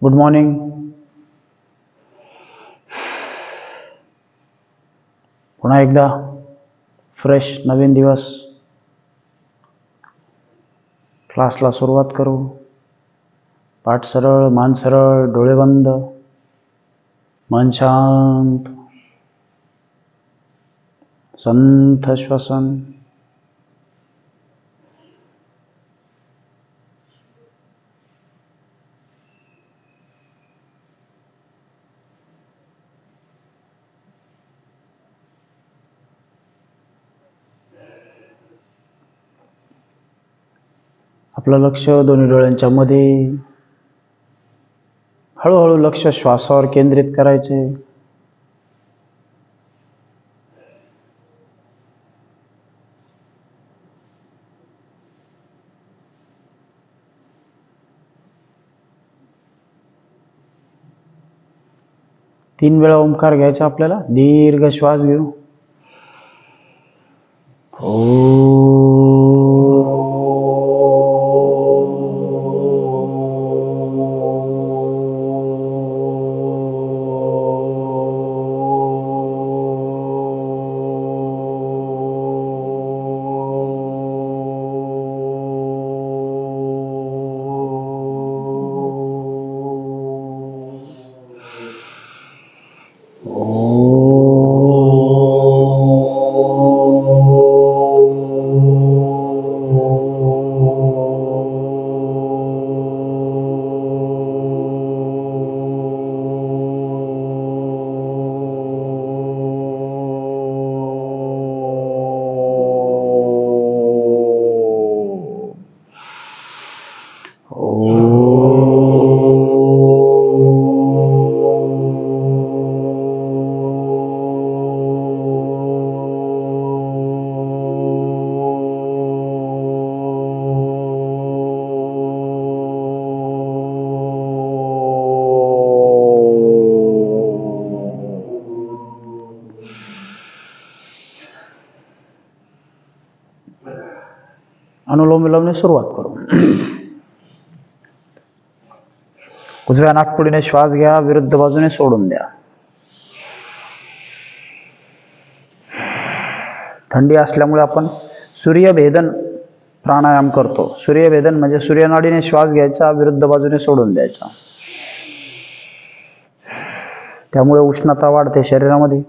Good morning. पुन्हा एकदा fresh नवीन दिवस. क्लासला सुरुवात करू. पाठ सरळ, मान सरळ, डोळे बंद, मन शांत, संथ श्वसन. आपलं लक्ष दोन्ही डोळ्यांच्या मध्ये. हळूहळू लक्ष श्वासावर केंद्रित करायचे. तीन वेळा ओंकार घ्यायचा आपल्याला. दीर्घ श्वास घेऊ. अनुलोम विलोमने सुरुवात करू. उजव्या नाकपुडीने श्वास घ्या, विरुद्ध बाजूने सोडून द्या. थंडी असल्यामुळे आपण सूर्यभेदन प्राणायाम करतो. सूर्यभेदन म्हणजे सूर्यनाडीने श्वास घ्यायचा, विरुद्ध बाजूने सोडून द्यायचा. त्यामुळे उष्णता वाढते शरीरामध्ये.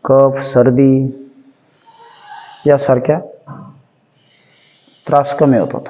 कफ, सर्दी यासारख्या त्रास कमी होतात.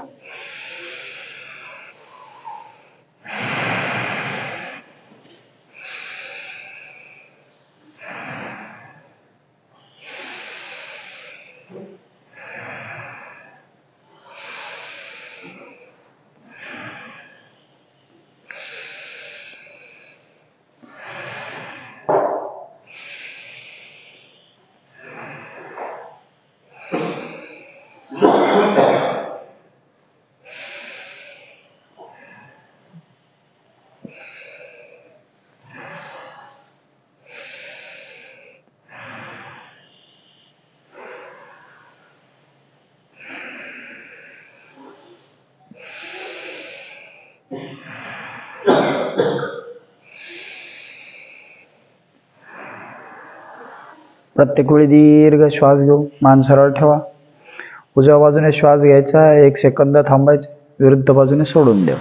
प्रत्येक वेळी दीर्घ श्वास घेऊ. मान सरळ ठेवा. उजव्या बाजूने श्वास घ्यायचा, 1 सेकंद थांबायचे, विरुद्ध बाजूने सोडून द्या.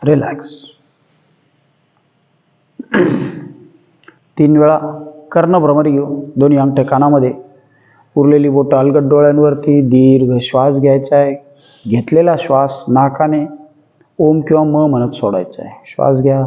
रिलॅक्स. 3 वेळा कर्णभ्रमरी घेऊ. दोन्ही अंगठे कानामध्ये. उरलेली बोटं अलगद डोळ्यांवरती. दीर्घ श्वास घ्यायचा आहे. घेतलेला श्वास नाकाने ओम किंवा म म्हणत सोडायचा आहे. श्वास घ्या.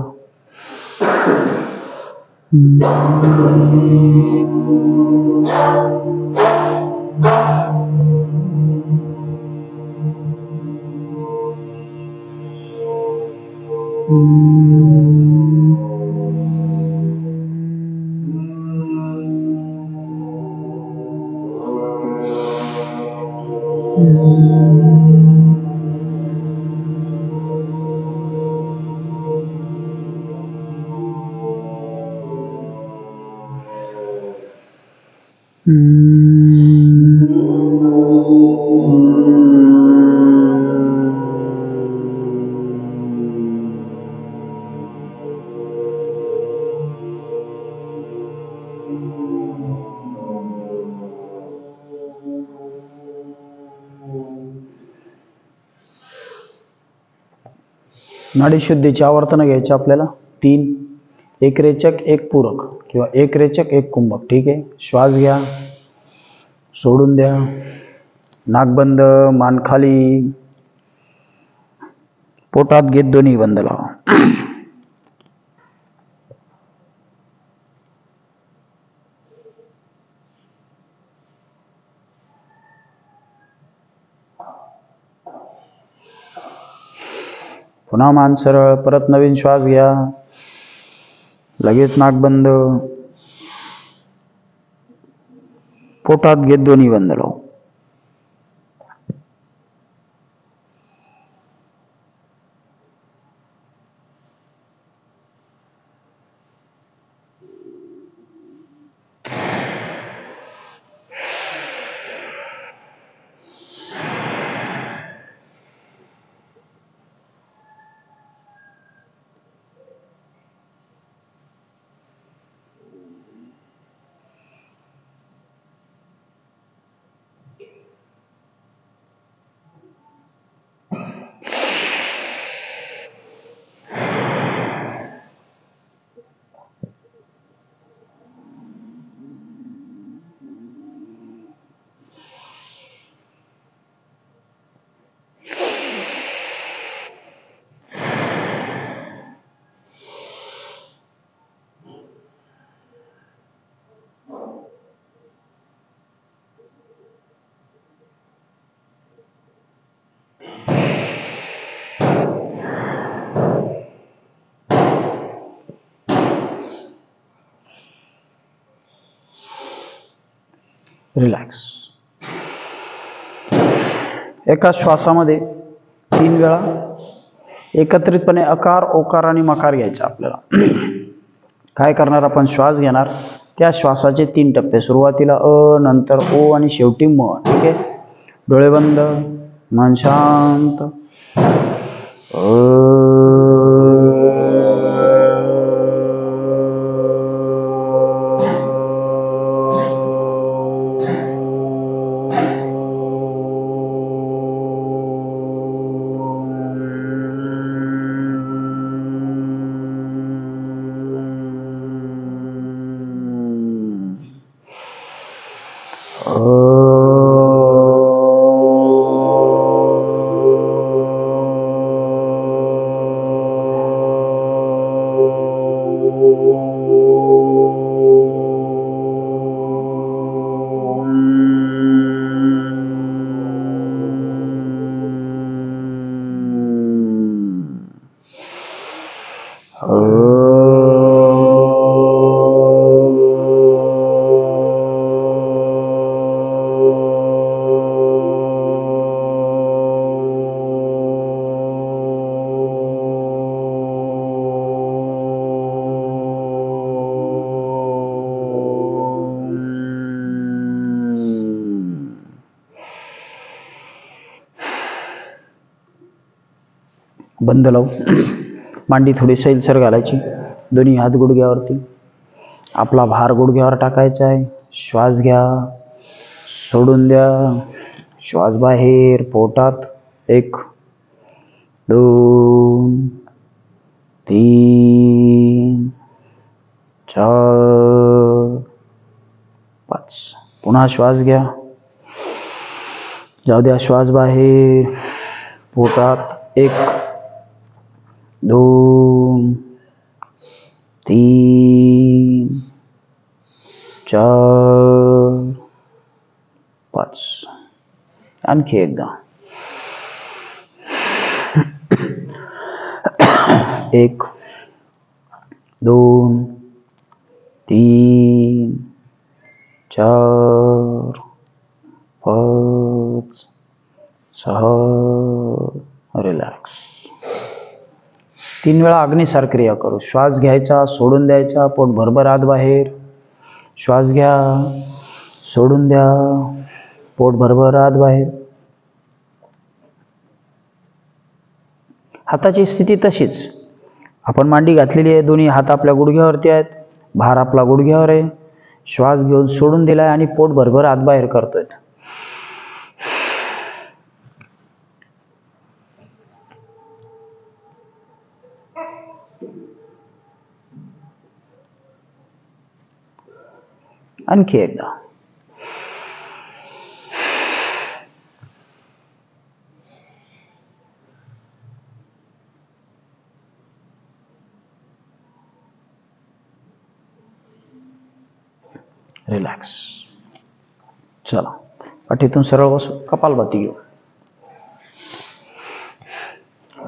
Mm-hmm. नाडी शुद्धीची आवर्तनं घ्यायची आपल्याला 3, एक रेचक एक पूरक किंवा एक रेचक एक कुंभक. ठीक आहे. श्वास घ्या, सोडून द्या, नाक बंद, मान खाली, पोटात घेत दोन्ही बंद लावा. पुन्हा मान सरळ, परत नवीन श्वास घ्या, लगेच नाक बंद, पोटात घेत दोन्ही बंद लावा. रिलॅक्स. एका श्वासामध्ये 3 वेळा एकत्रितपणे अकार, ओकार आणि मकार घ्यायचा आपल्याला. काय करणार आपण? श्वास घेणार, त्या श्वासाचे 3 टप्पे, सुरुवातीला अ, नंतर ओ आणि शेवटी म. ठीक आहे. डोळे बंद, मन शांत. बंद लावू. मांडी थोडी सैलसर घालायची, दोन्ही हात गुडघ्यावरती. आपला भार गुडघ्यावर टाकायचा आहे. श्वास घ्या, सोडून द्या. श्वास बाहेर, पोटात. 1, 2, 3, 4, 5. पुन्हा श्वास घ्या, जाऊ द्या. श्वास बाहेर, पोटात. 1, 2, 3, 4, 5. आणखी एकदा. 1, 2, 3, 4, 5, 6. रिलॅक्स. 3 वेळा अग्निसार क्रिया करू. श्वास घ्यायचा, सोडून द्यायचा, पोट भरभर आत बाहेर. श्वास घ्या, सोडून द्या. पोट भरभर आत बाहेर. हाताची स्थिती तशीच. आपण मांडी घातलेली आहे. दोन्ही हात आपल्या गुडघ्यावरती आहेत. भार आपला गुडघ्यावर आहे. श्वास घेऊन सोडून दिलाय आणि पोट भरभर आत बाहेर करतोय. आणखी एकदा. रिलॅक्स. चला, पाठीतून सरळ बसू. कपालभाती घेऊ.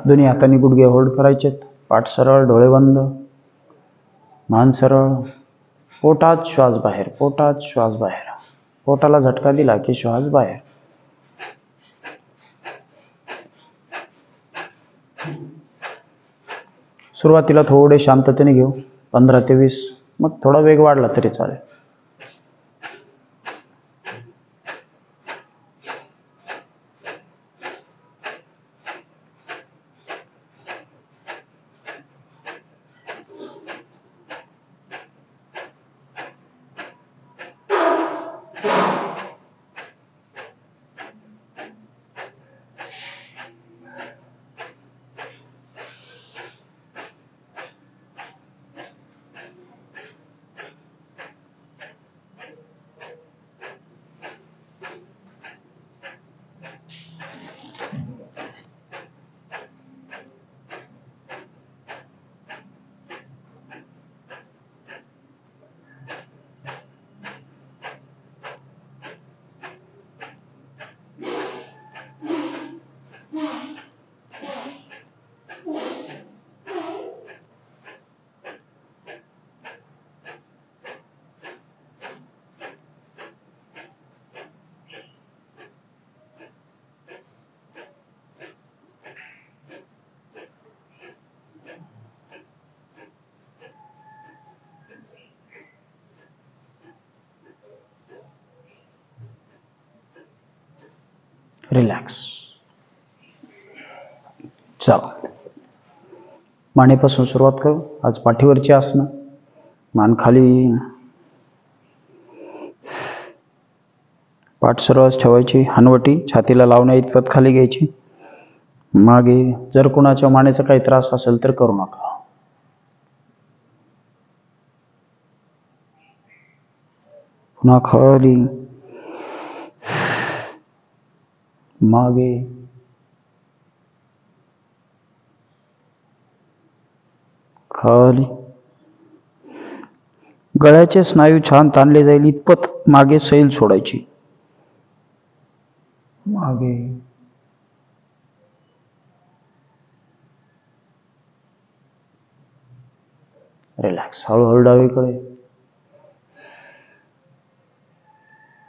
दोन्ही हातांनी गुडघे होल्ड करायचे. पाठ सरळ, डोळे बंद, मान सरळ. पोटात श्वास बाहेर, पोटात श्वास बाहेर. पोटाला झटका दिला की श्वास बाहेर. सुरुवातीला थोडे शांततेने घेऊ, 15 ते 20. मग थोडा वेग वाढला तरी चालेल. रिलॅक्स. चला, मानेपासून सुरुवात करू. आज पाठीवरची आसनं. मान खाली, पाठ सरळच ठेवायची. हनवटी छातीला लावण्या इतपत खाली घ्यायची. मागे. जर कोणाच्या मानेचा काही त्रास असेल तर करू नका. पुन्हा खाली, मागे, खाली. गळ्याचे स्नायू छान ताणले जाईल इतपत मागे सैल सोडायची. मागे, रिलॅक्स. हळूहळू डावीकडे,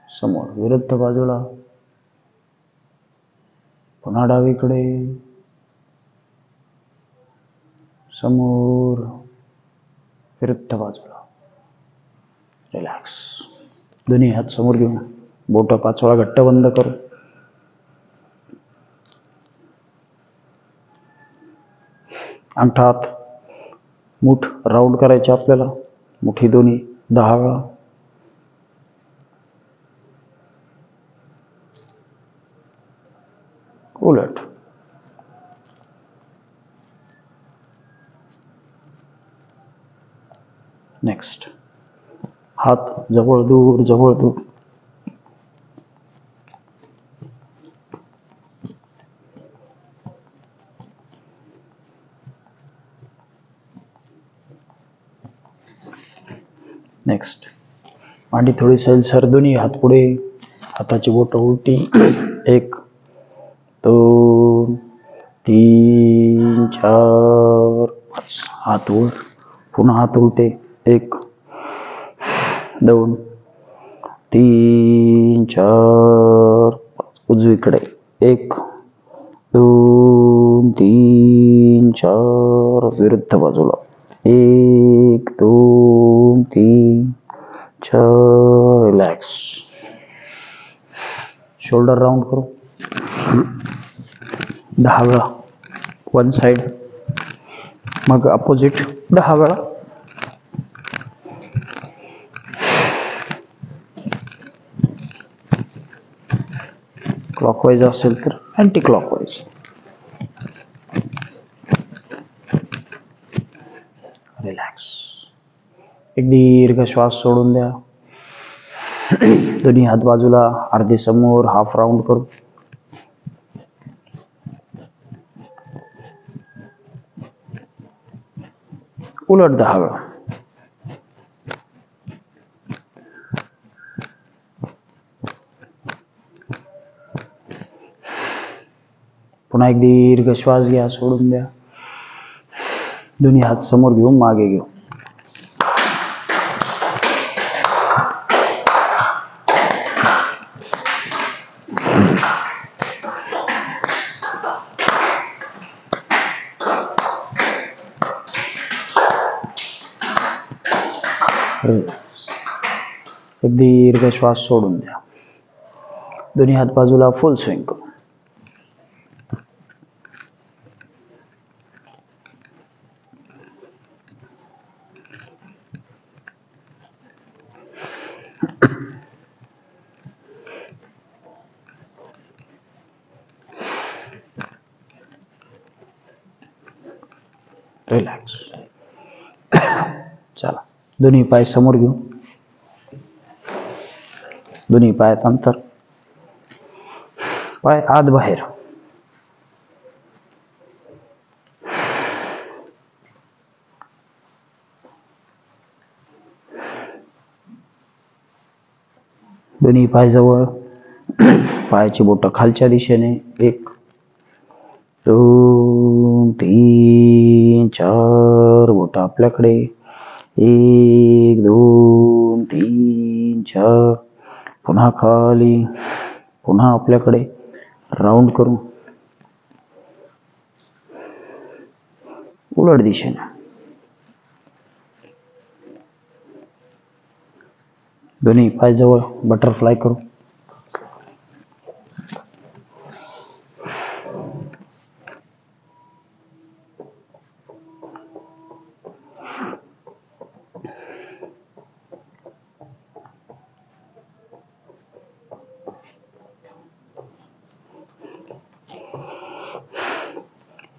समोर, विरुद्ध बाजूला, पुन्हा डावीकडे, समोर, विरुद्ध बाजूला. रिलॅक्स. दोन्ही हात समोर घेऊन बोट 5 वेळा घट्ट बंद करू. अंगठा हात मुठ राऊंड करायचे आपल्याला. मुठी दोन्ही 10 वेळा. उलट. नेक्स्ट. हात जवळ दूर, जवळ दूर. नेक्स्ट. मांडी थोडी सैलसर. दोन्ही हात पुढे, हाताची बोट उलटी. 1 2 3 4 5. हात वर, पुन्हा हात उलटे. 1 2 3 4 5. उजवीकडे. 1 2 3 4. विरुद्ध बाजूला. 1 2 3 4. रिलॅक्स. शोल्डर राउंड करू 10 वेळा वन साइड, मग अपोजिट 10 वेळा. क्लॉकवाईज असेल तर अँटी क्लॉकवाईज. रिलॅक्स. एक दीर्घ श्वास सोडून द्या. दोन्ही हात बाजूला, अर्धे समोर, हाफ राउंड करू. उलट 10 वेळा. पुन्हा एक दीर्घ श्वास घ्या, सोडून द्या. दोन्ही हात समोर घेऊन मागे घेऊ. एक दीर्घ श्वास सोडून द्या. दोन्ही हात बाजूला, फुल स्विंग करू. रिलॅक्स. चला, दोन्ही पाय समोर घेऊ. दोन्ही पायात अंतर, पाय आत बाहेर. दोन्ही पाय जवळ, पायाची बोटं खालच्या दिशेने. 1 2 3 4 बोटं आपल्याकडे. 1 2 3 4. पुन्हा खाली, पुन्हा आपल्याकडे. राउंड करू उलट दिशेने. दोन्ही पाय जवळ, बटरफ्लाय करू.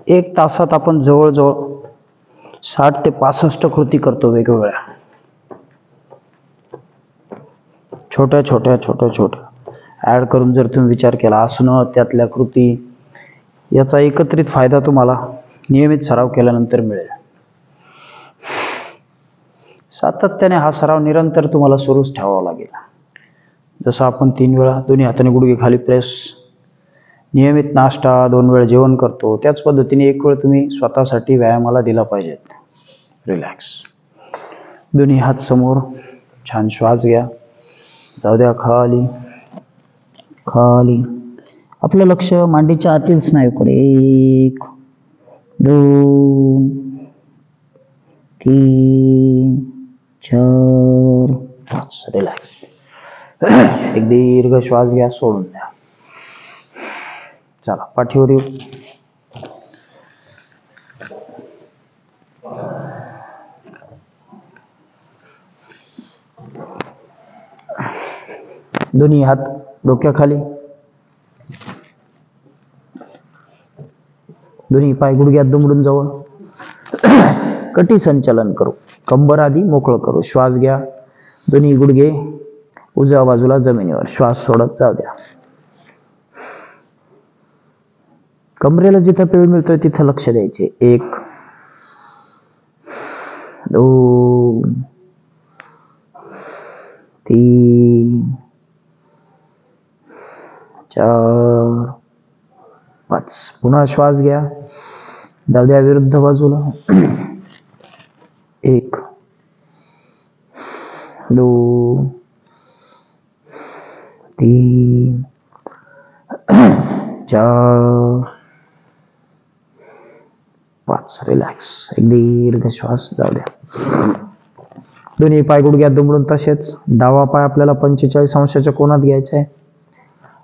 एक तासात आपण जवळजवळ 60 ते 65 कृती करतो वेगवेगळ्या. छोट्या छोट्या छोट्या छोट्या ऍड करून जर तुम्ही विचार केला, आसनं, त्यातल्या कृती, याचा एकत्रित फायदा तुम्हाला नियमित सराव केल्यानंतर मिळेल. सातत्याने हा सराव निरंतर तुम्हाला सुरूच ठेवावा लागेल. जसं आपण 3 वेळा दोन्ही हाताने गुडघे खाली प्रेस, नियमित नाश्ता, 2 वेळ जेवण करतो, त्याच पद्धतीने 1 वेळ तुम्ही स्वतःसाठी व्यायामाला दिला पाहिजे. रिलॅक्स. दोन्ही हात समोर, छान श्वास घ्या. जाऊ द्या खाली खाली. आपलं लक्ष मांडीच्या आतील स्नायूकडे. 1 2 3 4 5. रिलॅक्स. एक दीर्घ श्वास घ्या, सोडून द्या. चला, पाठीवर येऊ. दोन्ही हात डोक्याखाली. दोन्ही पाय गुडघ्यात दुमडून जवळ. कटी संचलन करू. कंबर आधी मोकळं करू. श्वास घ्या. दोन्ही गुडघे उजव्या बाजूला जमिनीवर. श्वास सोडत जाऊ द्या. कमरेला जिथं पेळ मिळतोय तिथं लक्ष द्यायचे. 1 2 3 4 5. पुन्हा श्वास घ्या. जाऊ द्या विरुद्ध बाजूला. 1 2 3 4 5. रिलॅक्स. एक दीर्घ श्वास. जाऊ द्या. दोन्ही पाय गुडघ्यात दुमडून तसेच. डावा पाय आपल्याला 45 अंशाच्या कोनात घ्यायचा आहे.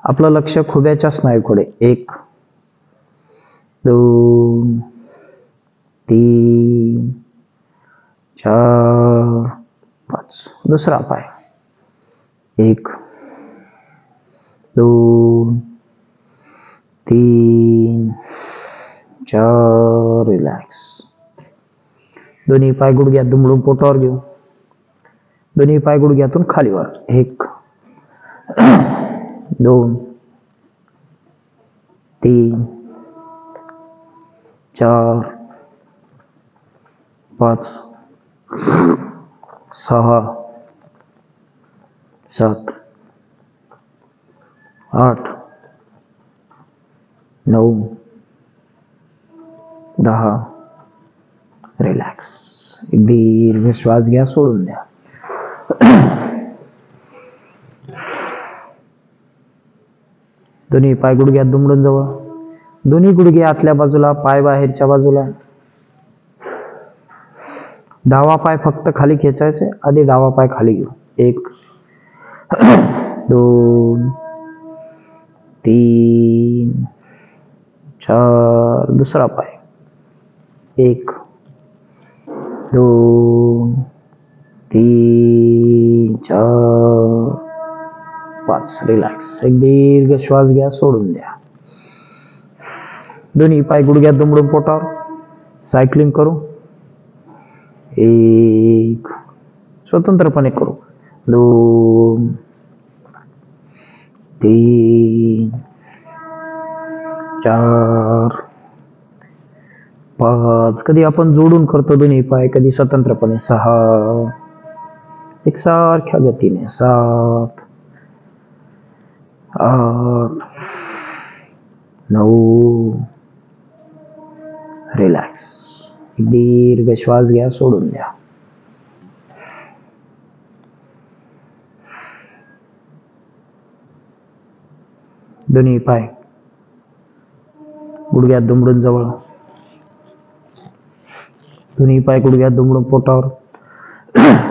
आपलं लक्ष खुब्याच्या स्नायूकडे. 1 2 3 4 5. दुसरा पाय. 1 2 3 4. रिलॅक्स. दोन्ही पाय गुडघ्यात दुमडून पोटावर घेऊ. दोन्ही पाय गुडघ्यातून खालीवर. 1 2 3 4 5 6 7 8 9 10. रिलॅक्स. एक दीर्घ श्वास घ्या, सोडून द्या. दोन्ही पाय गुडघ्यात दुमडून जवळ. दोन्ही गुडघे आतल्या बाजूला, पाय बाहेरच्या बाजूला. डावा पाय फक्त खाली खेचायचे. आधी डावा पाय खाली घेऊ. 1 2 3 4. दुसरा पाय. 1 2 3 4 5. रिलॅक्स. एक दीर्घ श्वास घ्या, सोडून द्या. दोन्ही पाय गुडघ्यात दुमडून पोटावर. सायकलिंग करू. 1 स्वतंत्रपणे करू. 2 3 4 5. कधी आपण जोडून करतो दोन्ही पाय, कधी स्वतंत्रपणे. 6. एकसारख्या गतीने. 7 8 9. रिलॅक्स. दीर्घ श्वास घ्या, सोडून द्या. दोन्ही पाय गुडघ्यात दुमडून जवळ. दोन्ही पाय गुडघ्यात दुमडून पोटावर.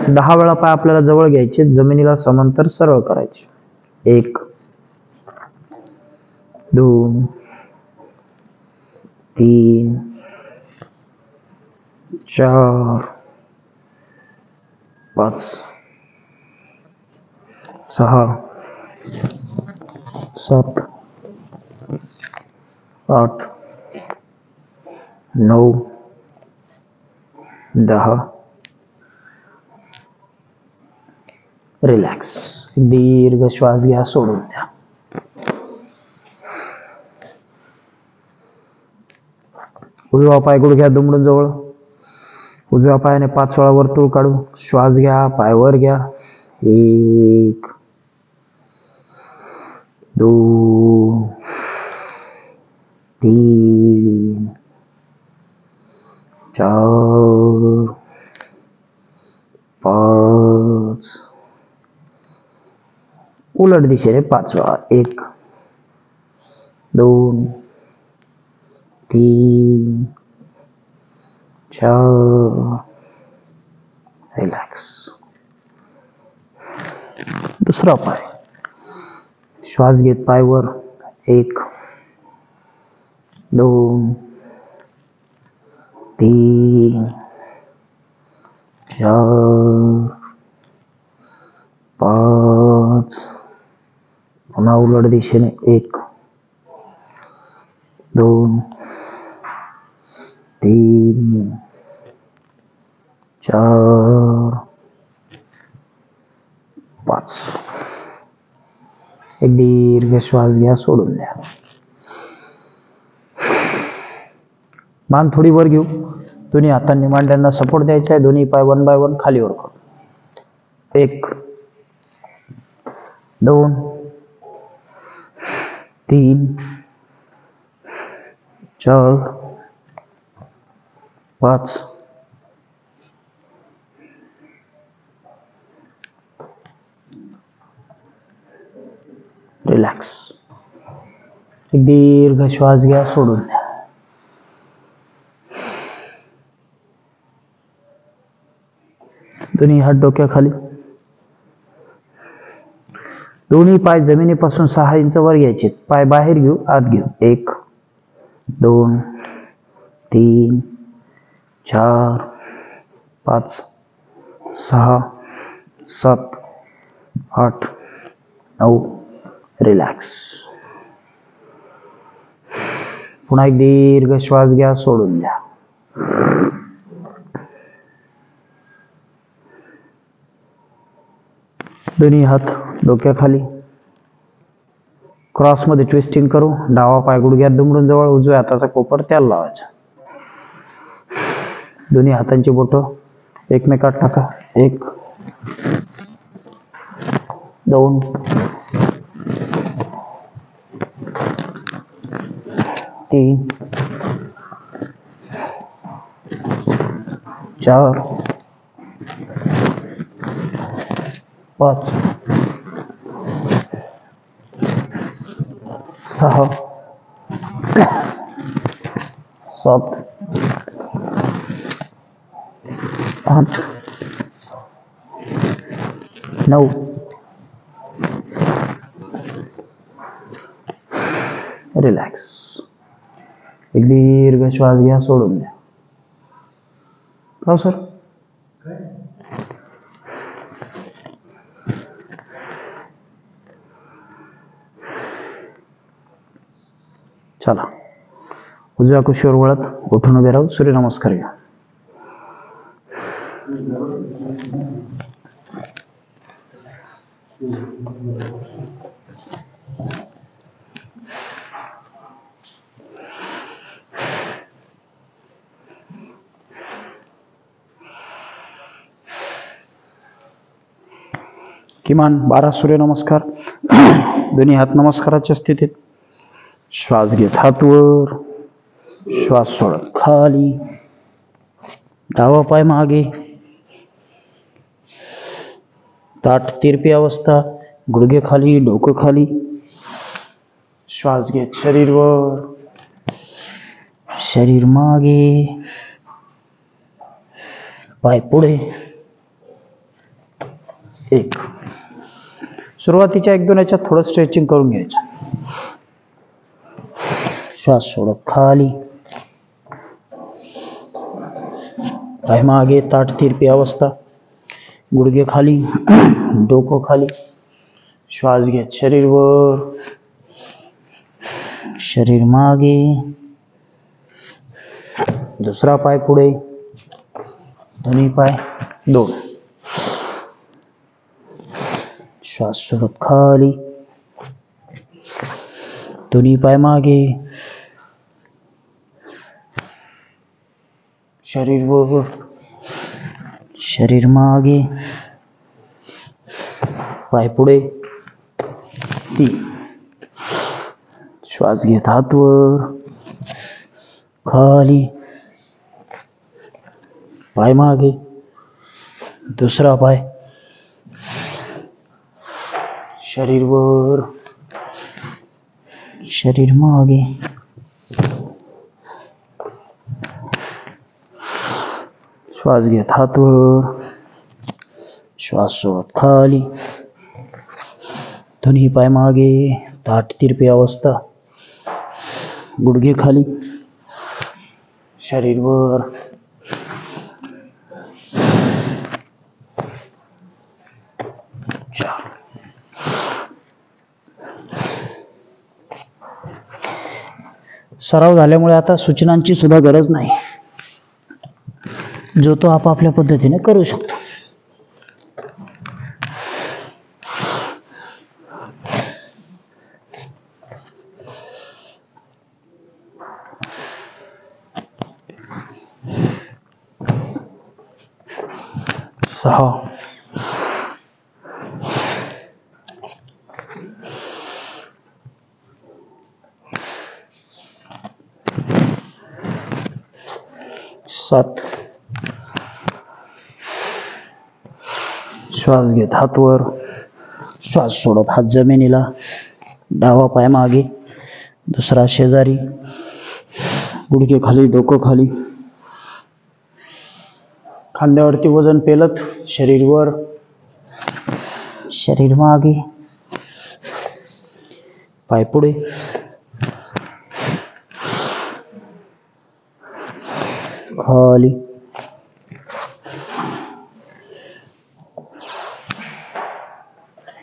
10 वेळा पाय आपल्याला जवळ घ्यायचे, जमिनीला समांतर सरळ करायचे. 1 2 3 4 5 6 7 8 9 10. रिलॅक्स. दीर्घ श्वास घ्या, सोडून द्या. उजवा पाय गुडघ्यात दुमडून जवळ. उजव्या पायाने 5 वेळा वर्तुळ काढू. श्वास घ्या, पाय वर घ्या. 1 2 3 4 5. उलट दिशेने 5 वेळा. 1 2 3 4. रिलॅक्स. दुसरा पाय. श्वास घेत पाय वर. 1 2 3 4 5. पुन्हा उलट दिशेने. 1 2 3 4 5. एक दीर्घ श्वास घ्या, सोडून द्या. मान थोडी वर घेऊ. दोन्ही हातांनी मांड्यांना सपोर्ट द्यायचा आहे. दोन्ही पाय 1 बाय 1 खाली वर करू. 1 2 3 4 5. रिलॅक्स. एक दीर्घ श्वास घ्या, सोडून द्या. दोन्ही हात डोक्याखाली. दोन्ही पाय जमिनीपासून 6 इंच वर घ्यायचे. पाय बाहेर घेऊ, आत घेऊ. 1 2 3 4 5 6 7 8 9. रिलॅक्स. पुन्हा एक दीर्घ श्वास घ्या, सोडून द्या. दोन्ही हात डोक्याखाली क्रॉस मध्ये ट्विस्टिंग करू. डावा पाय गुडघ्यात दुमडून जवळ, उजव्या हाताचा कोपर त्याला लावायचा. दोन्ही हातांची बोटं एकमेकात टाका. 1 2 3 4 5 6 7 8 9. रिलॅक्स. एक दीर्घ श्वास घ्या, सोडून द्या. हो सर. चला, उजव्या कुशीवर वळत उठून उभे राहू. सूर्यनमस्कार घ्या. किमान 12 सूर्यनमस्कार. दोन्ही हात नमस्काराच्या स्थितीत. श्वास घेत हात वर, श्वास सोडत खाली. डावा पाय मागे, ताठ तिरपी अवस्था, गुडघे खाली, डोकं खाली. श्वास घेत शरीर वर, शरीर मागे, पाय पुढे. 1. सुरुवातीच्या 1-2 याच्यात थोडं स्ट्रेचिंग करून घ्यायचं. श्वास सोडत खाली. पाय मागे, ताठ तिरपी अवस्था, गुडघे खाली, डोकं खाली. श्वास घेत शरीर वर, शरीर मागे. दुसरा पाय पुढे, दोन्ही पाय 2. श्वास सोडत खाली. दोन्ही पाय मागे, शरीर वर, शरीर मागे, पाय पुढे. 3. श्वास घेत हात वर, खाली, पाय मागे. दुसरा पाय, शरीर वर, शरीर मागे. श्वास घेत हात वर, श्वास सोडत खाली. दोन्ही पाय मागे, ताठ तिरपी अवस्था, गुडघे खाली, शरीर वर. सराव झाल्यामुळे आता सूचनांची सुद्धा गरज नाही. जो तो आपापल्या पद्धतीने करू शकतो. सहा, 7. श्वास घेत हात वर, श्वास सोडत हात जमिनीला. डावा पाय मागे, दुसरा शेजारी, गुडघे खाली, डोकं खाली. खांद्यावरती वजन पेलत, शरीर वर, शरीर मागे. पाय पुढे, खाली,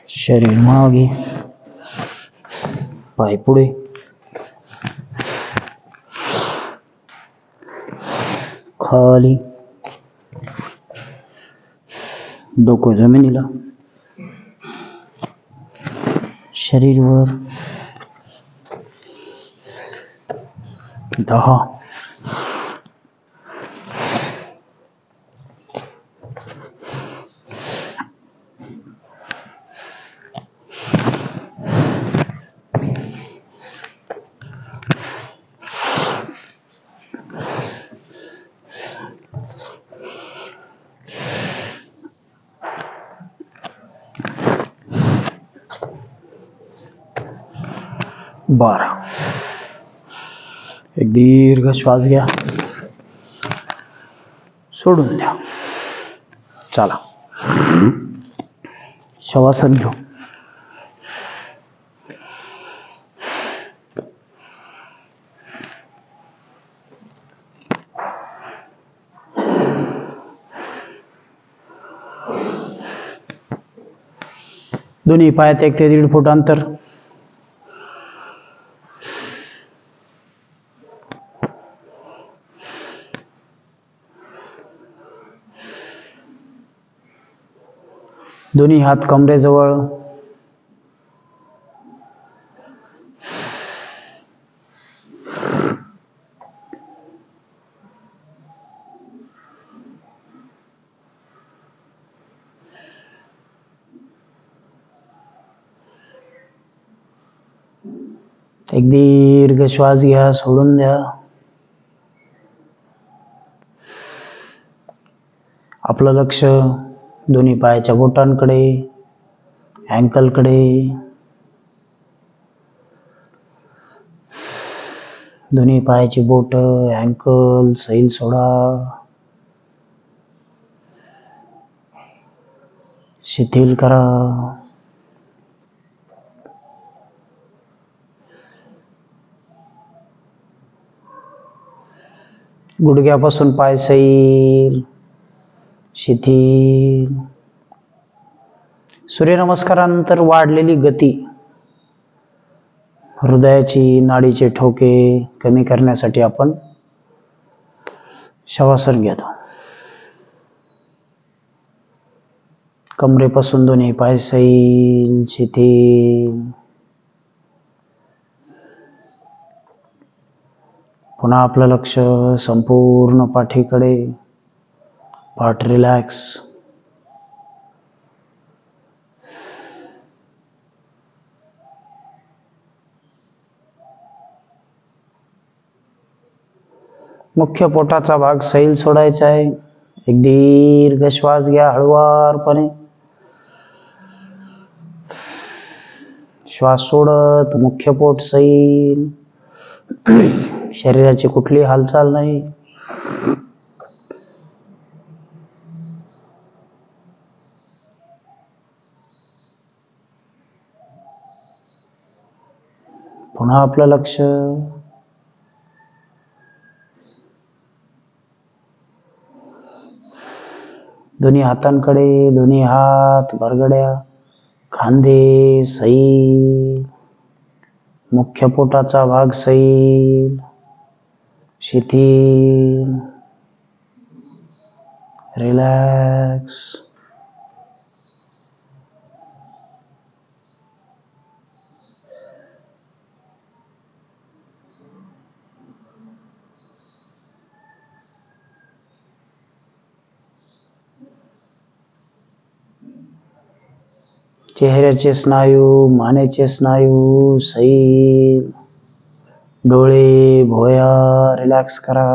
शरीर मागे, पाय पुढे, खाली, डोकं जमिनीला, शरीर वर, 10, 12. एक दीर्घ श्वास घ्या, सोडून द्या. चला शवासन घेऊ. दोन्ही पायात 1 ते 1.5 फूट अंतर. दोन्ही हात कमरेजवळ. एक दीर्घ श्वास घ्या, सोडून द्या. आपलं लक्ष दोन्ही पायाच्या बोटांकडे, अँकलकडे. दोन्ही पायाची बोट, अँकल सैल सोडा, शिथिल करा. गुडघ्यापासून पाय सैल, शिथिल. सूर्यनमस्कारानंतर वाढलेली गती, हृदयाची नाडीचे ठोके कमी करण्यासाठी आपण शवासन घेतो. कमरेपासून दोन्ही पाय सैल, शिथिल. पुन्हा आपलं लक्ष संपूर्ण पाठीकडे, पाठ रिलॅक्स. मुख्य पोटाचा भाग सैल सोडायचा आहे. एक दीर्घ श्वास घ्या, हळुवारपणे श्वास सोडत मुख्य पोट सैल. शरीराची कुठली हालचाल नाही. पुन्हा आपलं लक्ष दोन्ही हातांकडे. दोन्ही हात बरगड्या, खांदे सैल. मुख्य पोटाचा भाग सैल, शिथिल, रिलॅक्स. चेहऱ्याचे स्नायू, मानेचे स्नायू सैल. डोळे, भोया रिलॅक्स करा,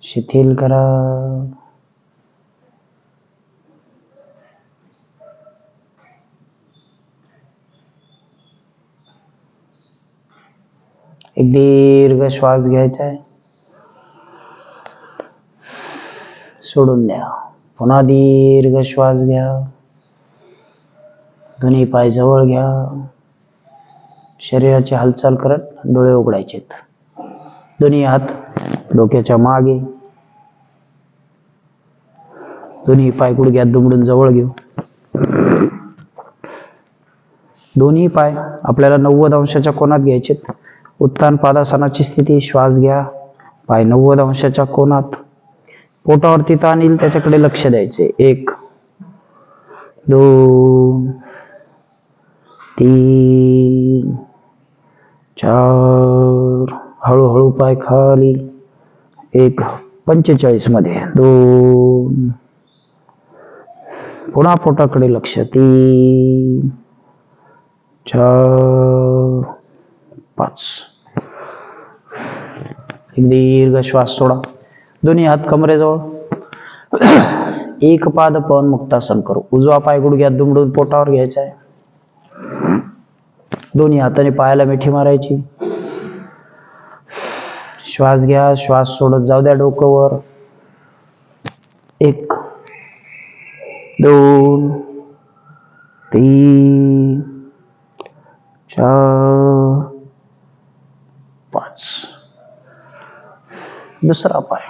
शिथिल करा. एक दीर्घ श्वास घ्यायचा आहे, सोडून द्या. पुन्हा दीर्घ श्वास घ्या, दोन्ही पाय जवळ घ्या. शरीराची हालचाल करत डोळे उघडायचे. दोन्ही हात डोक्याच्या मागे. दोन्ही पाय गुडघ्यात दुमडून जवळ घेऊ. दोन्ही पाय आपल्याला 90 अंशाच्या कोनात घ्यायचे. उत्तान पादासनाची स्थिती. श्वास घ्या. पाय 90 अंशाच्या कोनात. पोटावरती ताण येईल त्याच्याकडे लक्ष द्यायचे. 1 2 3 4. हळूहळू पाय खाली. 1 45 मध्ये. 2. पुन्हा पोटाकडे लक्ष. 3 4 5. एक दीर्घ श्वास सोडा. दोन्ही हात कमरेजवळ. एक पाद पवन मुक्तासन करू. उजवा पाय गुडघ्यात दुमडून पोटावर घ्यायचा आहे. दोन्ही हाताने पायाला मिठी मारायची. श्वास घ्या. श्वास सोडत जाऊ द्या डोकं वर. 1 2 3 4 5. दुसरा पाय.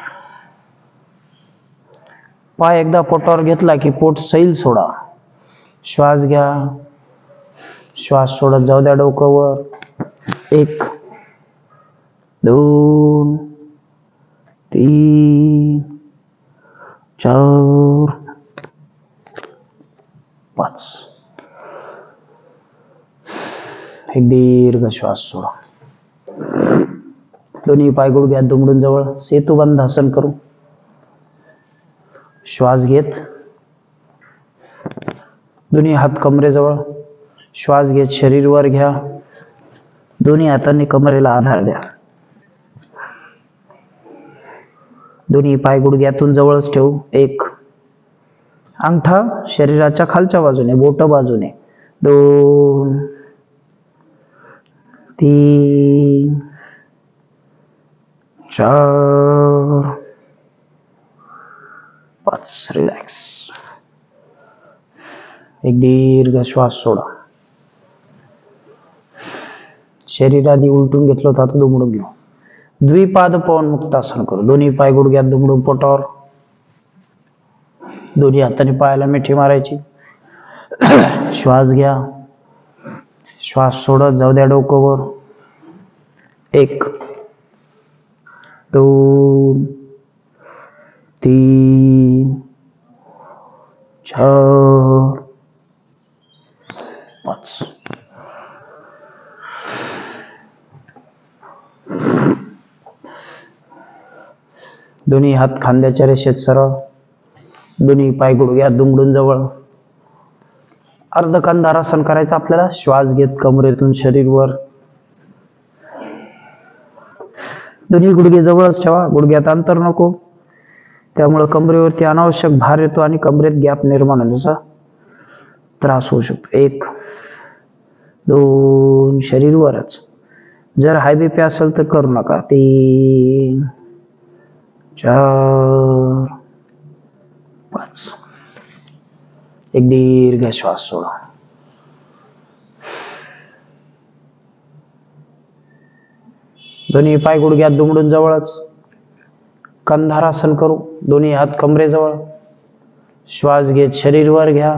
पाय एकदा पोटावर घेतला की पोट सैल सोडा. श्वास घ्या. श्वास सोडत जाऊ द्या डोकं वर. 1 2 3 4 5. एक दीर्घ श्वास सोडा. दोन्ही पाय गुडघ्यात दुमडून जवळ. सेतुबंध आसन करू. श्वास घेत. दोन्ही हात कमरेजवळ. श्वास घेत शरीर वर घ्या. दोन्ही हातांनी कमरेला आधार द्या. दोन्ही पाय गुडघ्यातून जवळच ठेवू. 1 अंगठा शरीराच्या खालच्या बाजूने. बोट बाजूने. 2 3 4 5. रिलॅक्स. एक दीर्घ श्वास सोडा. शरीर आधी उलटून घेतलं होतं आता दुमडून घेऊ. द्विपाद पवन मुक्तासन करू. दोन्ही पाय गुडघ्यात दुमडून पोटावर. दोन्ही हाताने पायाला मिठी मारायची. श्वास घ्या. श्वास सोडत जाऊ द्या डोकं वर. 1 2 3 4 5. दोन्ही हात खांद्याच्या रेषेत सरळ. दोन्ही पाय गुडघ्यात दुमडून जवळ. अर्धकंधारासन करायचं आपल्याला. श्वास घेत कमरेतून शरीर वर. दोन्ही गुडघे जवळच ठेवा. गुडघ्यात अंतर नको. त्यामुळे कमरेवरती अनावश्यक भार येतो आणि कमरेत गॅप निर्माण होण्याचा त्रास होऊ शकतो. 1 2 शरीर वरच. जर हाय बीपी असेल तर करू नका. 3 4 5. एक दीर्घ श्वास सोडा. दोन्ही पाय गुडघ्यात दुमडून जवळच. कंधारासन करू. दोन्ही हात कमरेजवळ. श्वास घेत शरीर वर घ्या.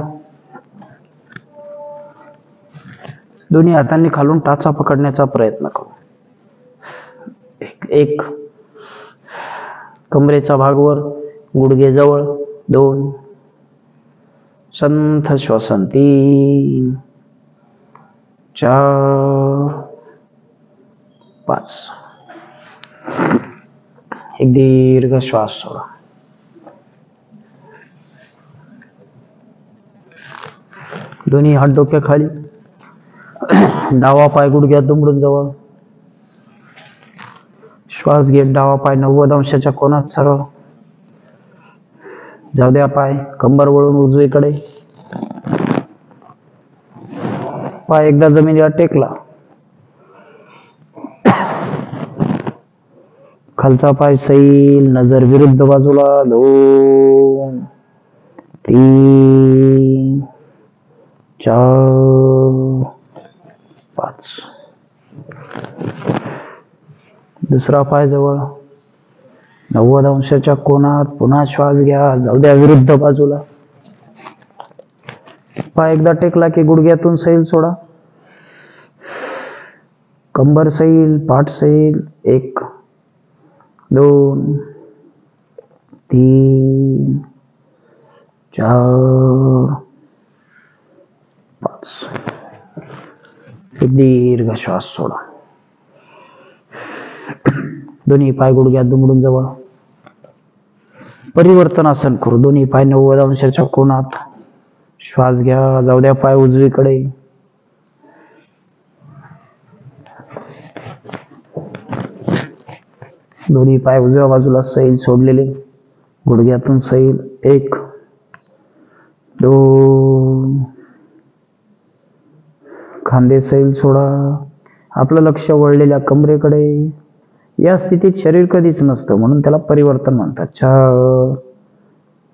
दोन्ही हातांनी खालून टाचा पकडण्याचा प्रयत्न करू. 1 कमरेचा भाग वर. गुडघे जवळ. 2 संथ श्वसन. 3 4 5. एक दीर्घ श्वास सोडा. दोन्ही हात डोक्याखाली. डावा पाय गुडघ्यात दुमडून जवळ. श्वास घेत डावा पाय 90 अंशाच्या कोनात सरळ. जाऊ द्या पाय कंबर वळून उजवीकडे. पाय एकदा जमिनीला टेकला. खालचा पाय सैल. नजर विरुद्ध बाजूला. 2 3 4 5. दुसरा पाय जवळ, 90 अंशाच्या कोनात. पुन्हा श्वास घ्या, जाऊ द्या विरुद्ध बाजूला. पाय एकदा टेकला की गुडघ्यातून सैल सोडा. कंबर सैल, पाठ सैल. 1 2 3 4 5. एक दीर्घ श्वास सोडा. दोन्ही पाय गुडघ्यात दुमडून जवळ. परिवर्तनासन करू. दोन्ही पाय 90 अंशाच्या कोनात. श्वास घ्या, जाऊ द्या पाय उजवीकडे. दोन्ही पाय उजव्या बाजूला सैल सोडलेले, गुडघ्यातून सैल. 1 2. खांदे सैल सोडा. आपलं लक्ष वळलेल्या कमरेकडे. या स्थितीत शरीर कधीच नसतं, म्हणून त्याला परिवर्तन म्हणतात. 4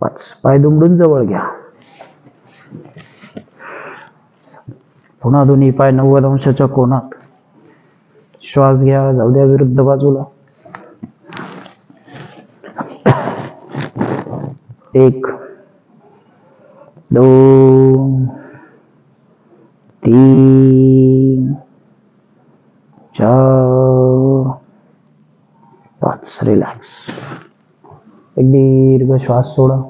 5. पाय दुमडून जवळ घ्या. पुन्हा दोन्ही पाय 90 अंशाच्या कोनात. श्वास घ्या, जाऊ द्या विरुद्ध बाजूला. 1 2 3 4 5. रिलॅक्स. एक दीर्घ श्वास सोडा.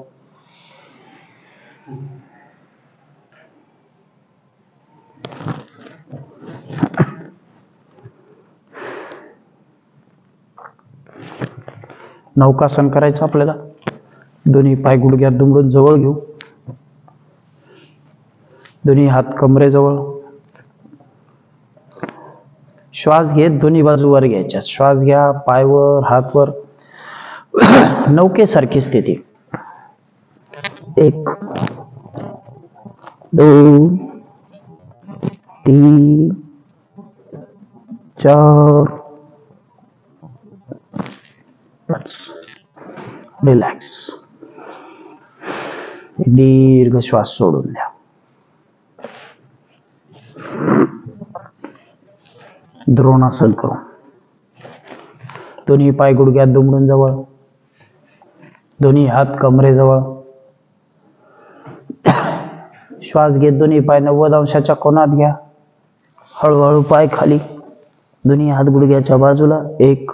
नौकासन करायचं आपल्याला. दोन्ही पाय गुडघ्यात दुमडून जवळ घेऊ. दोन्ही हात कमरेजवळ. श्वास घेत दोन्ही बाजू वर घ्यायच्या. श्वास घ्या, पाय वर, हात वर. नौकेसारखी स्थिती. 1 2 3 4 5. रिलॅक्स. दीर्घ श्वास सोडून द्या. द्रोणासन करू. दोन्ही पाय गुडघ्यात दुमडून जवळ. दोन्ही हात कमरेजवळ. श्वास घेत दोन्ही पाय 90 अंशाच्या कोनात घ्या. हळूहळू पाय खाली. दोन्ही हात गुडघ्याच्या बाजूला. 1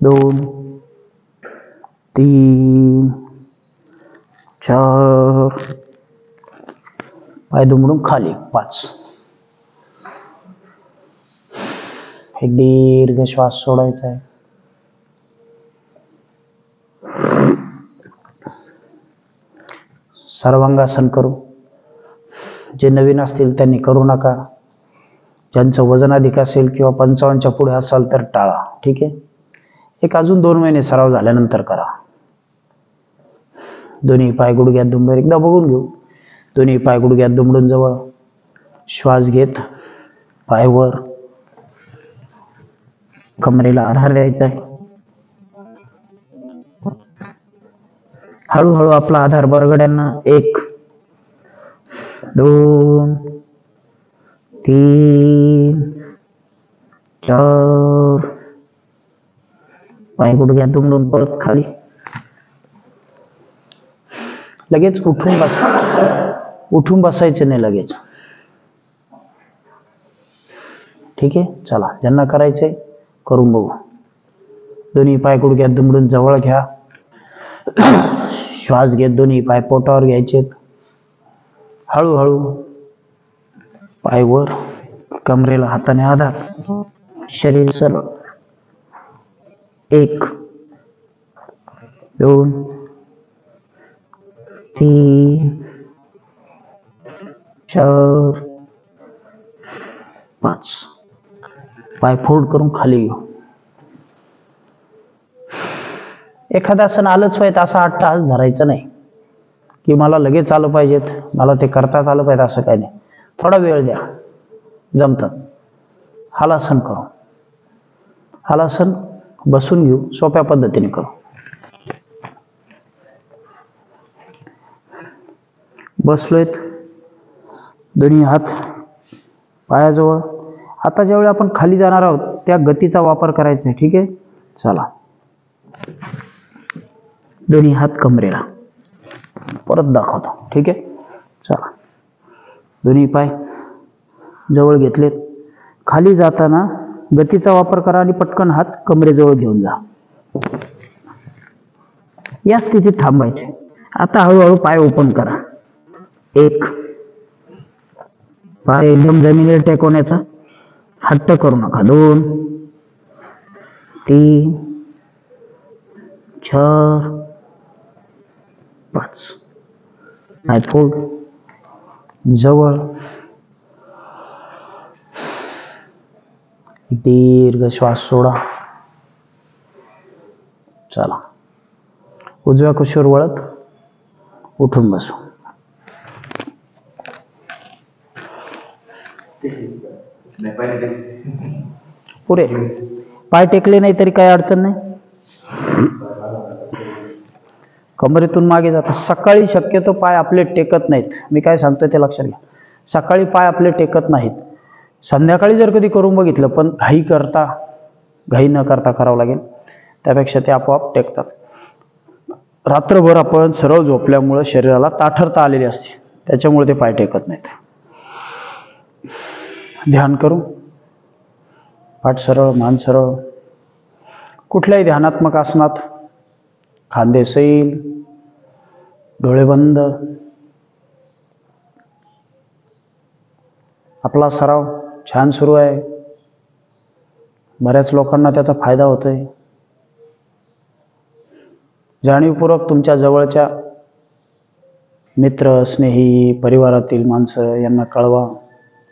2 3 4. पाय दुमडून खाली. 5. एक दीर्घ श्वास सोडायचा आहे. सर्वांगासन करू. जे नवीन असतील त्यांनी करू नका. ज्यांचं वजन अधिक असेल किंवा 55च्या पुढे असाल तर टाळा. ठीक आहे. एक अजून 2 महिने सराव झाल्यानंतर करा. दोन्ही पाय गुडघ्यात दुमडून एकदा बघून घेऊ. दोन्ही पाय गुडघ्यात दुमडून जवळ. श्वास घेत पाय वर. कमरेला आधार द्यायचा आहे. हळूहळू आपला आधार बरगड्यांना. 1 2 3 4. पाय गुडघ्यात दुमडून परत खाली. लगेच उठून बसायचे नाही लगेच. ठीक आहे. चला, ज्यांना करायचंय करून बघू. दोन्ही पाय गुडघ्यात दुमडून जवळ घ्या. श्वास घेत दोन्ही पाय पोटावर घ्यायचे. हळूहळू पाय वर. कमरेला हाताने आधार. शरीर सरळ. 1 2 3 4 5. पाय फोल्ड करून खाली घेऊ. एखादा आसन आलंच पाहिजे असं 8 तास धरायचं नाही की मला लगेच आलं पाहिजेत, मला ते करताच आलं पाहिजे असं काही नाही. थोडा वेळ द्या. जमतात. हलासन करू. हलासन बसून घेऊ. सोप्या पद्धतीने करू. बसलोयत. दोन्ही हात पायाजवळ. आता ज्यावेळी आपण खाली जाणार आहोत त्या गतीचा वापर करायचा आहे. ठीक आहे, चला. दोन्ही हात कमरेला. परत दाखवतो. ठीक आहे, चला. दोन्ही पाय जवळ घेतलेत. खाली जाताना गतीचा वापर करा आणि पटकन हात कमरेजवळ घेऊन जा. या स्थितीत थांबायचे. आता हळूहळू पाय ओपन करा. एक, पाय एकदम जमिनीला टेकवण्याचा हट्ट करू नका. 2, 3, 4, 5. पाय फोल्ड, जवळ. दीर्घ श्वास सोडा. चला. उजव्या कुशीवर वळत उठून बसू. पुरे. पाय टेकले नाही तरी काही अडचण नाही. कमरेतून मागे जाता. सकाळी शक्यतो पाय आपले टेकत नाहीत. मी काय सांगतोय ते लक्षात घ्या. सकाळी पाय आपले टेकत नाहीत. संध्याकाळी जर कधी करून बघितलं, पण घाई न करता करावं लागेल, त्यापेक्षा ते आपोआप टेकतात. रात्रभर आपण सरळ झोपल्यामुळे शरीराला ताठरता आलेली असते, त्याच्यामुळे ते पाय टेकत नाहीत. ध्यान करू. पाठ सरळ, मान सरळ. कुठल्याही ध्यानात्मक आसनात खांदे सैल, डोळे बंद. आपला सराव छान सुरू आहे. बऱ्याच लोकांना त्याचा फायदा होतोय. जाणीवपूर्वक तुमच्या जवळच्या मित्र, स्नेही, परिवारातील माणसं यांना कळवा.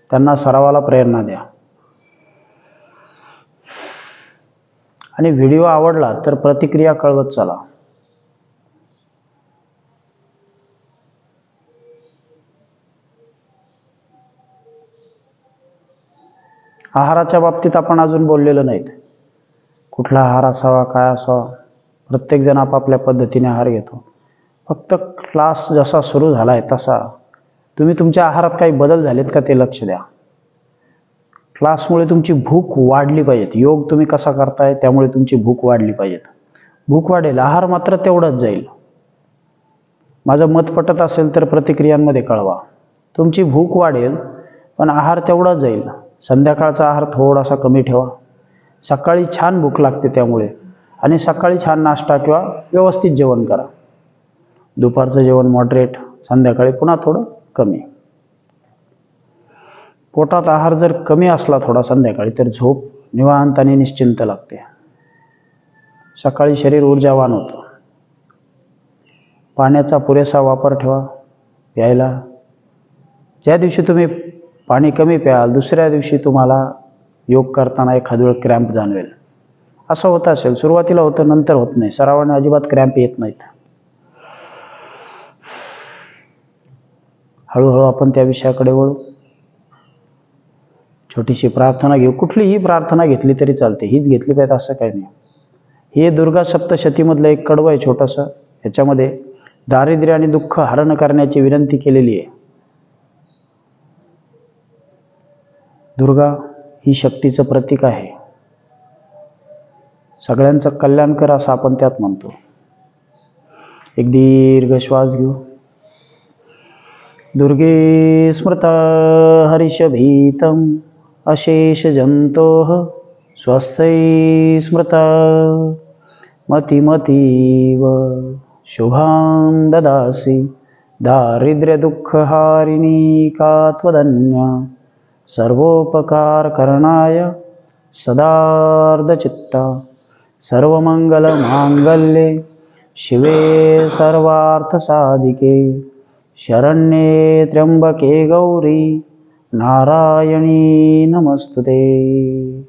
त्यांना सरावाला प्रेरणा द्या. आणि व्हिडिओ आवडला तर प्रतिक्रिया कळवत चला. आहाराच्या बाबतीत आपण अजून बोललेलो नाहीत. कुठला आहार असावा, काय असावा, प्रत्येक जण आपापल्या पद्धतीने आहार घेतो. फक्त क्लास जसा सुरू झालाय तसा तुम्ही तुमच्या आहारात काही बदल झालेत का ते लक्ष द्या. क्लासमुळे तुमची भूक वाढली पाहिजे. योग तुम्ही कसा करताय त्यामुळे तुमची भूक वाढली पाहिजे. भूक वाढेल, आहार मात्र तेवढाच जाईल. माझं मत पटत असेल तर प्रतिक्रियांमध्ये कळवा. तुमची भूक वाढेल पण आहार तेवढाच जाईल. संध्याकाळचा आहार थोडासा कमी ठेवा. सकाळी छान भूक लागते त्यामुळे, आणि सकाळी छान नाश्ता किंवा व्यवस्थित जेवण करा. दुपारचं जेवण मॉडरेट, संध्याकाळी पुन्हा थोडं कमी. पोटात आहार जर कमी असला थोडा संध्याकाळी तर झोप निवांत आणि निश्चिंत लागते. सकाळी शरीर ऊर्जावान होतं. पाण्याचा पुरेसा वापर ठेवा प्यायला. ज्या दिवशी तुम्ही पाणी कमी प्याल, दुसऱ्या दिवशी तुम्हाला योग करताना एखाद वेळ क्रॅम्प जाणवेल. असं होत असेल, सुरुवातीला होतं, नंतर होत नाही. सरावाने अजिबात क्रॅम्प येत नाहीत. हळूहळू आपण त्या विषयाकडे वळू. छोटीशी प्रार्थना घेऊ. कुठलीही प्रार्थना घेतली तरी चालते, हीच घेतली पाहिजे असं काही नाही. हे दुर्गा सप्तशतीमधलं एक कडवं आहे छोटंसं. याच्यामध्ये दारिद्र्य आणि दुःख हरण करण्याची विनंती केलेली आहे. दुर्गा ही शक्तीचं प्रतीक आहे. सगळ्यांचं कल्याण कर असं आपण त्यात म्हणतो. एक दीर्घ श्वास घेऊ. दुर्गे स्मृता हरिषभीतम अशेष जंतोः स्वस्ति स्मृता मतिमतीव शुभां ददासि दारिद्र्य दुःखहारिणी का त्वदन्या सर्वोपकार करणाय सदार्धचित्ता सर्वमंगलमांगल्ये शिवे सर्वार्थसाधिके शरण्ये त्र्यंबके गौरी नारायणी नमस्तुते.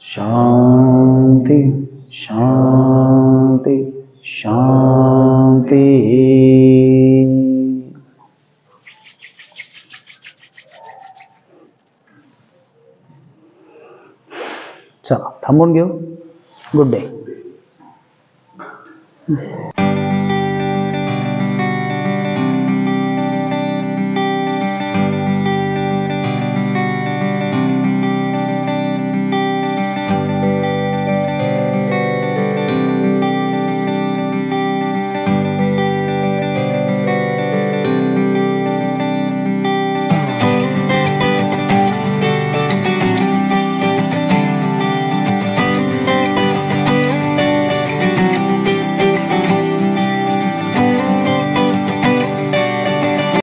शांति शांति शांति. चला थांबून घेऊ. Good day.